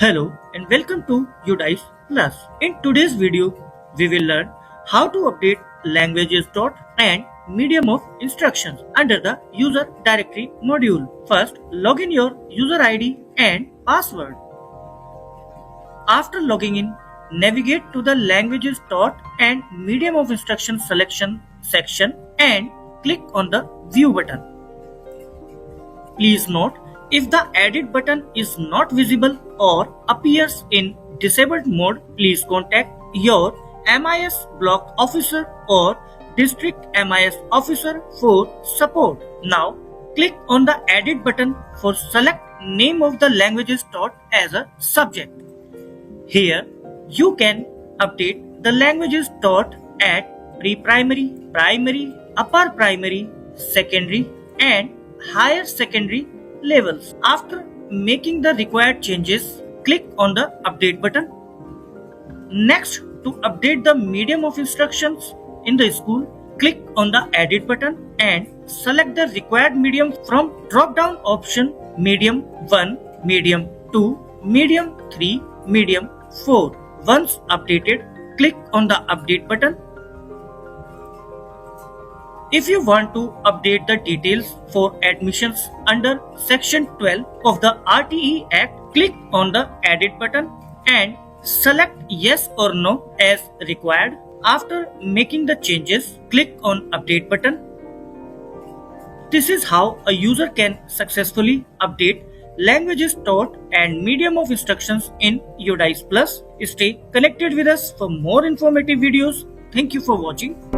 Hello and welcome to UDISE Plus. In today's video, we will learn how to update languages dot and medium of instructions under the user directory module. First, log in your user ID and password. After logging in, navigate to the languages dot and medium of instruction selection section and click on the view button. Please note, if the edit button is not visible or appears in disabled mode, please contact your MIS block officer or district MIS officer for support. Now, click on the edit button for select name of the languages taught as a subject. Here, you can update the languages taught at pre-primary, primary, upper primary, secondary and higher secondary levels. After making the required changes, click on the update button. Next, to update the medium of instructions in the school, click on the edit button and select the required medium from drop-down option medium 1, medium 2, medium 3, medium 4. Once updated, click on the update button. If you want to update the details for admissions under Section 12 of the RTE Act, click on the Edit button and select Yes or No as required. After making the changes, click on Update button. This is how a user can successfully update languages taught and medium of instructions in UDISE Plus. Stay connected with us for more informative videos. Thank you for watching.